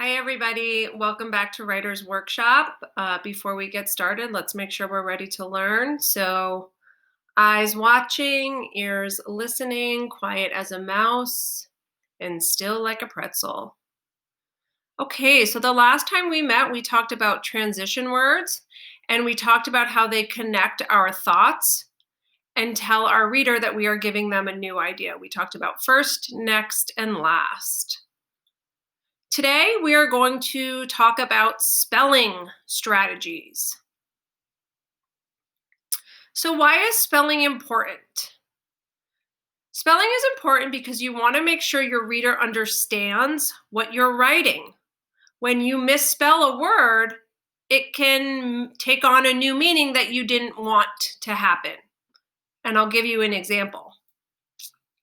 Hi, everybody. Welcome back to Writer's Workshop. Before we get started, let's make sure we're ready to learn. So, eyes watching, ears listening, quiet as a mouse, and still like a pretzel. Okay, so the last time we met, we talked about transition words, and we talked about how they connect our thoughts and tell our reader that we are giving them a new idea. We talked about first, next, and last. Today, we are going to talk about spelling strategies. So, why is spelling important? Spelling is important because you want to make sure your reader understands what you're writing. When you misspell a word, it can take on a new meaning that you didn't want to happen. And I'll give you an example.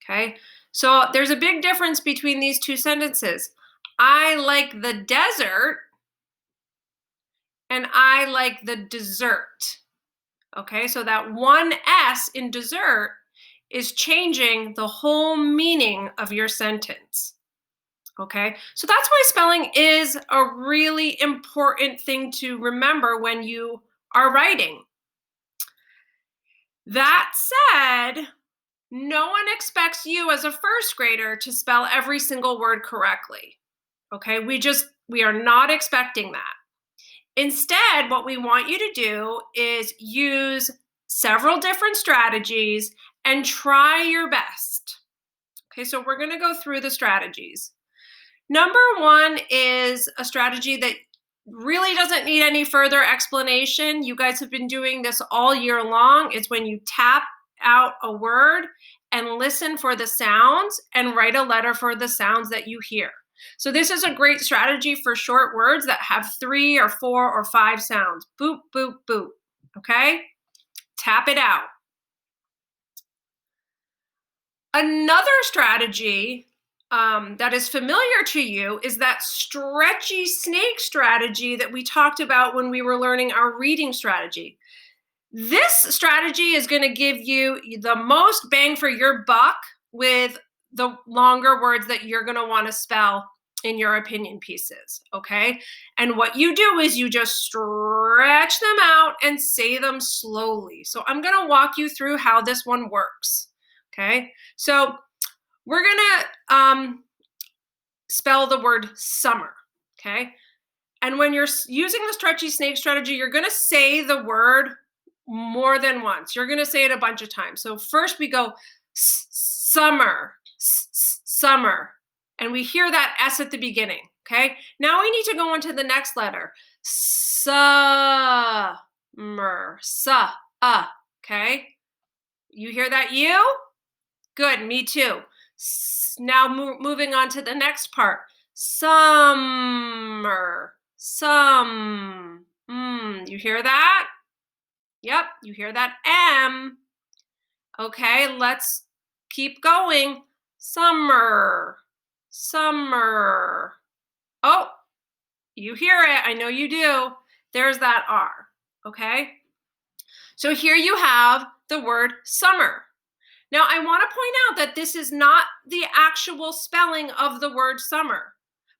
Okay, so there's a big difference between these two sentences. I like the desert and I like the dessert. Okay, so that one S in dessert is changing the whole meaning of your sentence. Okay, so that's why spelling is a really important thing to remember when you are writing. That said, no one expects you as a first grader to spell every single word correctly. Okay, we are not expecting that. Instead, what we want you to do is use several different strategies and try your best. Okay, so we're going to go through the strategies. Number one is a strategy that really doesn't need any further explanation. You guys have been doing this all year long. It's when you tap out a word and listen for the sounds and write a letter for the sounds that you hear. So this is a great strategy for short words that have 3 or 4 or 5 sounds. Boop, boop, boop. Okay? Tap it out. Another strategy that is familiar to you is that stretchy snake strategy that we talked about when we were learning our reading strategy. This strategy is going to give you the most bang for your buck with the longer words that you're going to want to spell in your opinion pieces, okay? And what you do is you just stretch them out and say them slowly. So I'm going to walk you through how this one works, okay? So we're going to spell the word summer, okay? And when you're using the stretchy snake strategy, you're going to say the word more than once. You're going to say it a bunch of times. So first we go summer, summer, and we hear that S at the beginning, okay? Now we need to go on to the next letter. Summer, okay? You hear that U? Good, me too. Now moving on to the next part. Summer, you hear that? Yep, you hear that M. Okay, let's keep going. Summer, summer. Oh, you hear it. I know you do. There's that R. Okay? So here you have the word summer. Now, I want to point out that this is not the actual spelling of the word summer,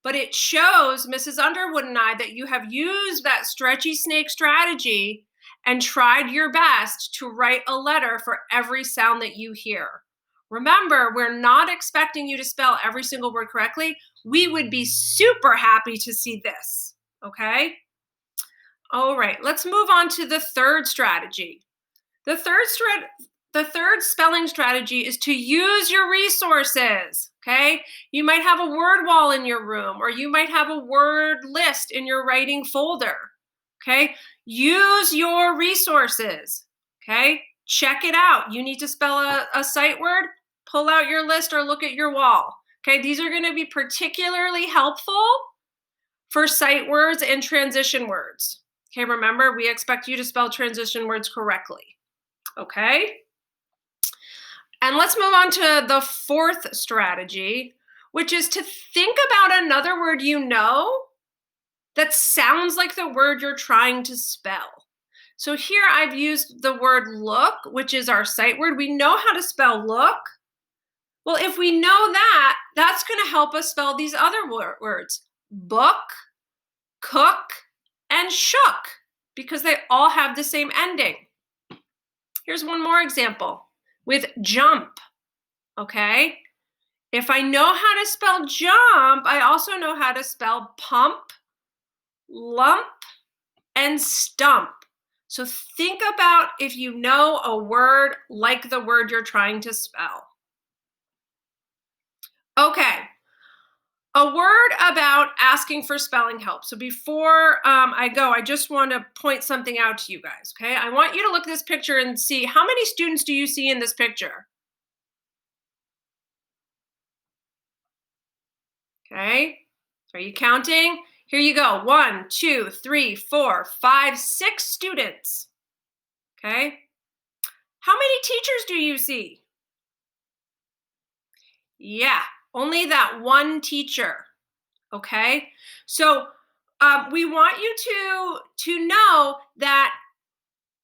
but it shows, Mrs. Underwood and I, that you have used that stretchy snake strategy and tried your best to write a letter for every sound that you hear. Remember, we're not expecting you to spell every single word correctly. We would be super happy to see this, okay? All right, let's move on to the third strategy. The third spelling strategy is to use your resources, okay? You might have a word wall in your room, or you might have a word list in your writing folder, okay? Use your resources, okay? Check it out. You need to spell a sight word, pull out your list or look at your wall, okay? These are gonna be particularly helpful for sight words and transition words. Okay, remember, we expect you to spell transition words correctly, okay? And let's move on to the fourth strategy, which is to think about another word you know that sounds like the word you're trying to spell. So here I've used the word look, which is our sight word. We know how to spell look. Well, if we know that, that's going to help us spell these other words. book, cook, and shook, because they all have the same ending. Here's one more example with jump, okay? If I know how to spell jump, I also know how to spell pump, lump, and stump. So think about if you know a word like the word you're trying to spell. Okay, a word about asking for spelling help. So before I go, I just want to point something out to you guys, okay? I want you to look at this picture and see, how many students do you see in this picture? Okay, are you counting? Here you go. 1, 2, 3, 4, 5, 6 students. Okay, how many teachers do you see? Yeah, only that one teacher. Okay, so we want you to know that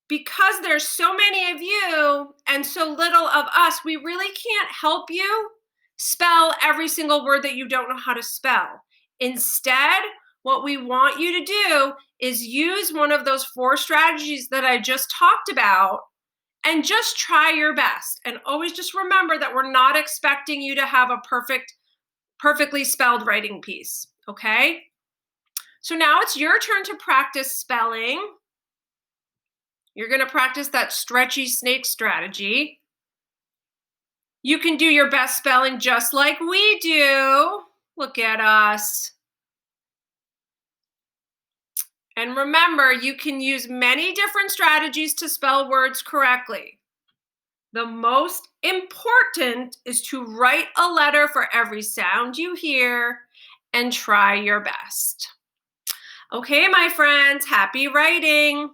because there's so many of you and so little of us, we really can't help you spell every single word that you don't know how to spell. Instead, what we want you to do is use one of those 4 strategies that I just talked about and just try your best. And always just remember that we're not expecting you to have a perfectly spelled writing piece, okay? So now it's your turn to practice spelling. You're going to practice that stretchy snake strategy. You can do your best spelling just like we do. Look at us. And remember, you can use many different strategies to spell words correctly. The most important is to write a letter for every sound you hear and try your best. Okay, my friends, happy writing.